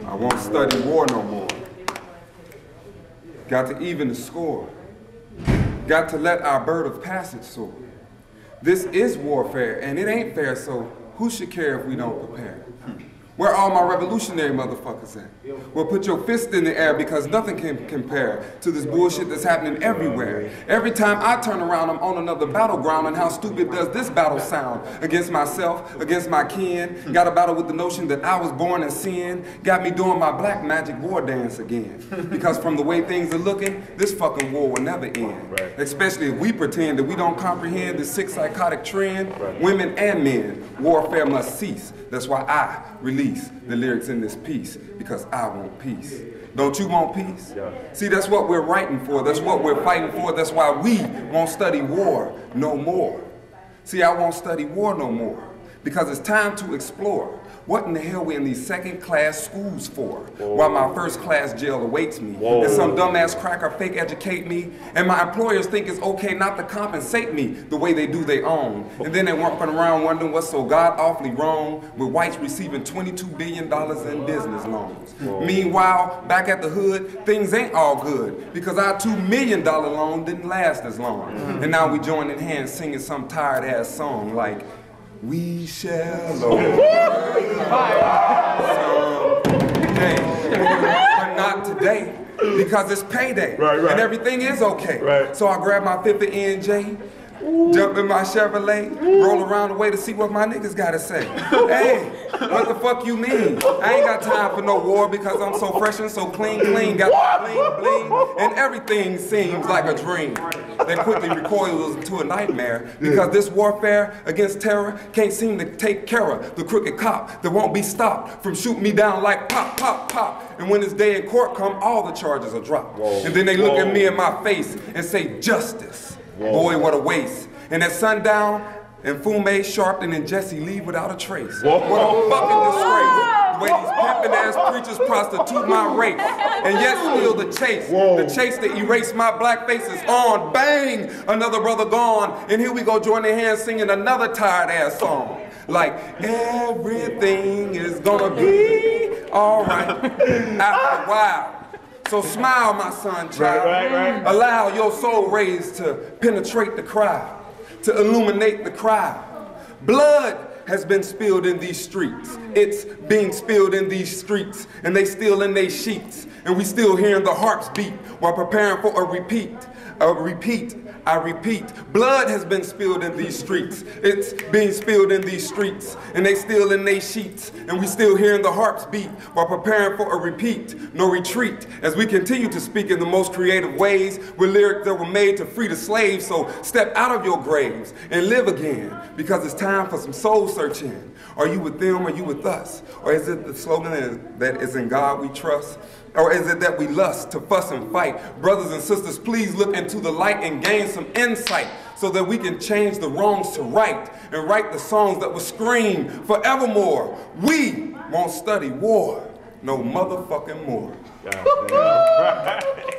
I won't study war no more. Got to even the score. Got to let our bird of passage soar. This is warfare, and it ain't fair, so who should care if we don't prepare? Where all my revolutionary motherfuckers at? Well, put your fist in the air because nothing can compare to this bullshit that's happening everywhere. Every time I turn around, I'm on another battleground, and how stupid does this battle sound? Against myself, against my kin, got a battle with the notion that I was born in sin, got me doing my black magic war dance again. Because from the way things are looking, this fucking war will never end. Especially if we pretend that we don't comprehend the sick psychotic trend, women and men, warfare must cease. That's why I release the lyrics in this piece, because I want peace. Don't you want peace? See, that's what we're writing for. That's what we're fighting for. That's why we won't study war no more. See, I won't study war no more because it's time to explore. What in the hell we in these second-class schools for? While my first-class jail awaits me. And some dumbass cracker fake educate me. And my employers think it's okay not to compensate me the way they do their own. And then they walking around wondering what's so god-awfully wrong with whites receiving $22 billion in business loans. Meanwhile, back at the hood, things ain't all good because our $2 million loan didn't last as long. And now we joining hands singing some tired-ass song like, we shall overcome someday, but not today, because it's payday, and everything is okay. So I grab my 50 NJ, jump in my Chevrolet, roll around the way to see what my niggas gotta say. Hey, what the fuck you mean? I ain't got time for no war because I'm so fresh and so clean, got the bling, bling, and everything seems like a dream. Then quickly recoils into a nightmare because this warfare against terror can't seem to take care of the crooked cop that won't be stopped from shooting me down like pop, pop, pop. And when this day in court come, all the charges are dropped. And then they look at me in my face and say, justice. Boy, what a waste. And at sundown, and Fume, Sharpton, and Jesse leave without a trace. What a fucking disgrace. The way these pimpin' ass preachers prostitute my race. And yet still the chase to erase my black face is on. Bang! Another brother gone. And here we go join their hands singing another tired ass song. Like, everything is gonna be alright after a while. So smile, my son, child. Allow your soul rays to penetrate the crowd, to illuminate the crowd. Blood has been spilled in these streets. It's being spilled in these streets, and they still in their sheets. And we still hearing the hearts beat while preparing for a repeat. I repeat, blood has been spilled in these streets. It's being spilled in these streets, and they still in their sheets, and we still hearing the hearts beat while preparing for a repeat, no retreat, as we continue to speak in the most creative ways with lyrics that were made to free the slaves. So step out of your graves and live again, because it's time for some soul searching. Are you with them? Are you with us? Or is it the slogan that is in God we trust? Or is it that we lust to fuss and fight? Brothers and sisters, please look into the light and gain some insight so that we can change the wrongs to right and write the songs that will scream forevermore. We won't study war no motherfucking more.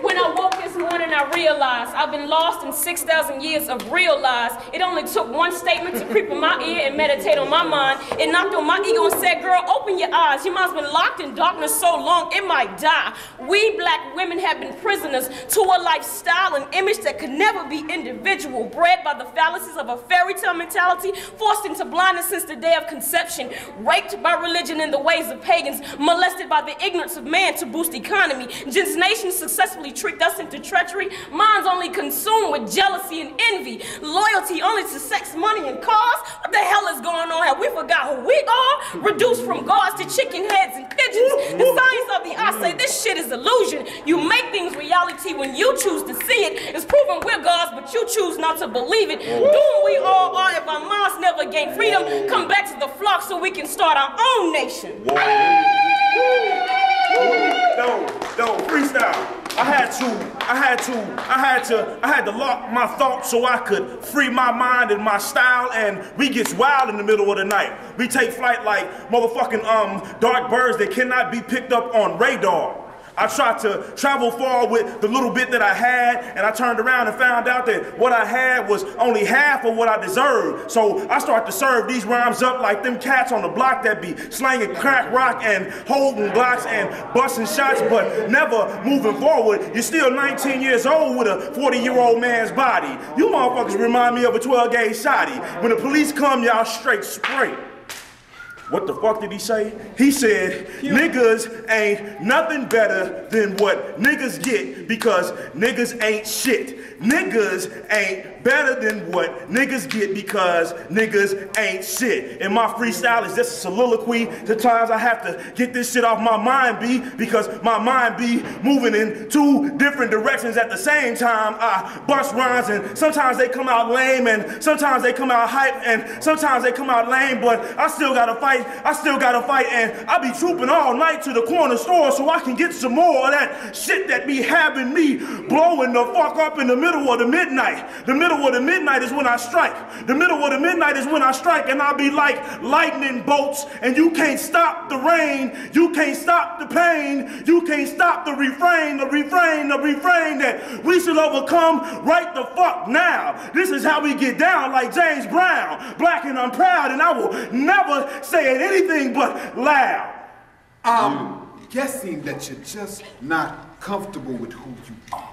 When I woke this morning, I realized I've been lost in 6,000 years of real lies. It only took one statement to creep in my ear and meditate on my mind. It knocked on my ego and said, girl, open your eyes. Your mind's been locked in darkness so long, it might die. We black women have been prisoners to a lifestyle and image that could never be individual, bred by the fallacies of a fairy tale mentality, forced into blindness since the day of conception, raped by religion and the ways of pagans, molested by the ignorance of man to boost economy. Gents Nation successfully tricked us into treachery. Minds only consumed with jealousy and envy. Loyalty only to sex, money, and cars. What the hell is going on? Have we forgot who we are? Reduced from gods to chicken heads and pigeons. The science of the eye say this shit is illusion. You make things reality when you choose to see it. It's proven we're gods, but you choose not to believe it. Doom we all are if our minds never gain freedom. Come back to the flock so we can start our own nation. No, freestyle. I had to lock my thoughts so I could free my mind and my style, and we gets wild in the middle of the night. We take flight like motherfucking dark birds that cannot be picked up on radar. I tried to travel far with the little bit that I had, and I turned around and found out that what I had was only half of what I deserved. So I started to serve these rhymes up like them cats on the block that be slanging crack rock and holding blocks and busting shots, but never moving forward. You're still 19 years old with a 40-year-old man's body. You motherfuckers remind me of a 12-gauge shotty. When the police come, y'all straight spray. What the fuck did he say? He said, niggas ain't nothing better than what niggas get because niggas ain't shit. Niggas ain't better than what niggas get because niggas ain't shit. And my freestyle is just a soliloquy. The times I have to get this shit off my mind be because my mind be moving in two different directions at the same time. I bust rhymes and sometimes they come out lame and sometimes they come out hype and sometimes they come out lame, but I still gotta fight. I still gotta fight, and I be trooping all night to the corner store so I can get some more of that shit that be having me blowing the fuck up in the middle of the midnight. The middle of the midnight is when I strike. The middle of the midnight is when I strike, and I be like lightning bolts, and you can't stop the rain, you can't stop the pain, you can't stop the refrain that we should overcome right the fuck now. This is how we get down like James Brown, black and I'm proud, and I will never say anything but loud. I'm guessing that you're just not comfortable with who you are.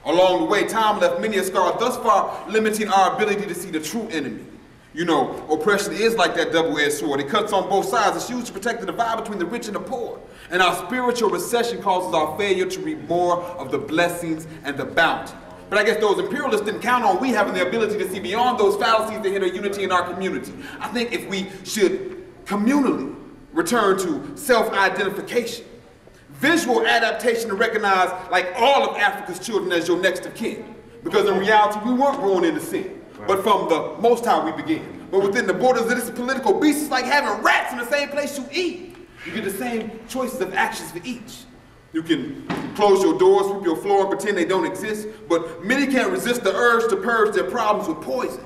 Along the way, time left many a scar, thus far limiting our ability to see the true enemy. You know, oppression is like that double-edged sword. It cuts on both sides. It's used to protect the divide between the rich and the poor. And our spiritual recession causes our failure to reap more of the blessings and the bounty. But I guess those imperialists didn't count on we having the ability to see beyond those fallacies that hinder unity in our community. I think if we should communally return to self-identification, visual adaptation to recognize like all of Africa's children as your next of kin. Because in reality, we weren't born into sin, but from the Most High we began. But within the borders of this political beast, it's like having rats in the same place you eat. You get the same choices of actions for each. You can close your doors, sweep your floor, and pretend they don't exist, but many can't resist the urge to purge their problems with poison.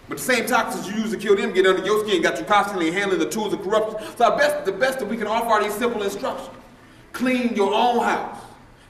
But the same toxins you use to kill them get under your skin, got you constantly handling the tools of corruption. So the best that we can offer are these simple instructions. Clean your own house.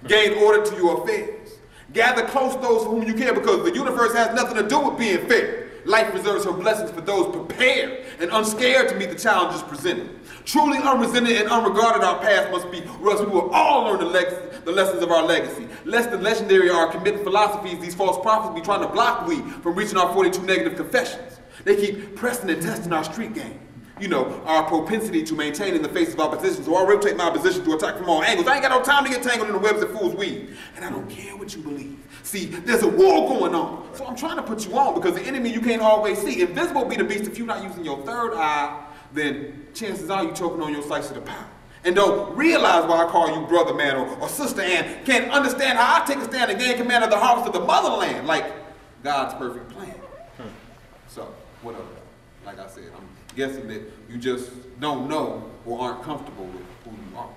Gain order to your affairs. Gather close those for whom you care, because the universe has nothing to do with being fair. Life reserves her blessings for those prepared and unscared to meet the challenges presented. Truly unresented and unregarded our past must be, or else we will all learn the lessons of our legacy. Less than legendary are committed philosophies these false prophets be trying to block we from reaching our 42 negative confessions. They keep pressing and testing our street game. You know, our propensity to maintain in the face of opposition. So I'll rotate my position to attack from all angles. I ain't got no time to get tangled in the webs that fools weave. And I don't care what you believe. See, there's a war going on. So I'm trying to put you on because the enemy you can't always see. Invisible be the beast. If you're not using your third eye, then chances are you choking on your slice of the pie. And don't realize why I call you brother man or sister and can't understand how I take a stand and gain command of the harvest of the motherland, like God's perfect plan. So, whatever. Like I said, I'm guessing that you just don't know or aren't comfortable with who you are.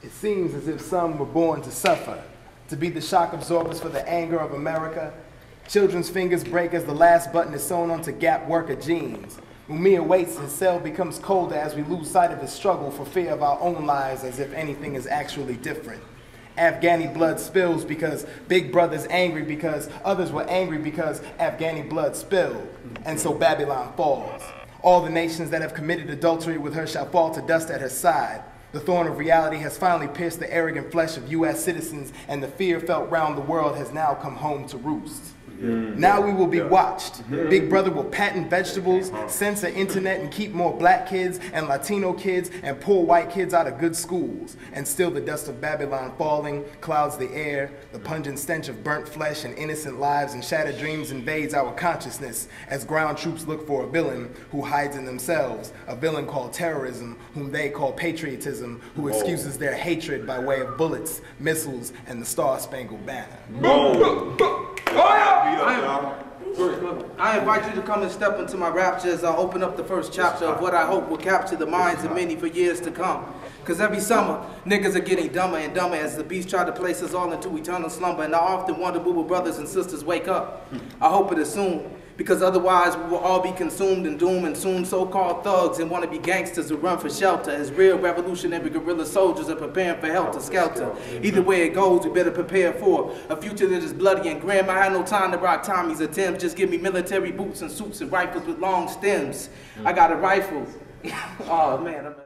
It seems as if some were born to suffer, to be the shock absorbers for the anger of America. Children's fingers break as the last button is sewn onto Gap worker jeans. Mumia waits, his cell becomes colder as we lose sight of his struggle for fear of our own lives, as if anything is actually different. Afghani blood spills because Big Brother's angry because others were angry because Afghani blood spilled, and so Babylon falls. All the nations that have committed adultery with her shall fall to dust at her side. The thorn of reality has finally pierced the arrogant flesh of U.S. citizens, and the fear felt round the world has now come home to roost. Now we will be watched. Big Brother will patent vegetables, censor internet, and keep more black kids and Latino kids and poor white kids out of good schools. And still the dust of Babylon falling clouds the air. The pungent stench of burnt flesh and innocent lives and shattered dreams invades our consciousness as ground troops look for a villain who hides in themselves, a villain called terrorism, whom they call patriotism, who excuses their hatred by way of bullets, missiles, and the Star-Spangled Banner. I invite you to come and step into my rapture as I open up the first chapter of what I hope will capture the minds of many for years to come. Because every summer, niggas are getting dumber and dumber as the beast try to place us all into eternal slumber, and I often wonder, will brothers and sisters wake up? I hope it is soon, Because otherwise we will all be consumed in doom, and soon so-called thugs and wanna be gangsters will run for shelter as real revolutionary guerrilla soldiers are preparing for helter-skelter. Either way it goes, we better prepare for a future that is bloody and grim. I had no time to rock Tommy's or Tim's, just give me military boots and suits and rifles with long stems. I got a rifle. Oh man.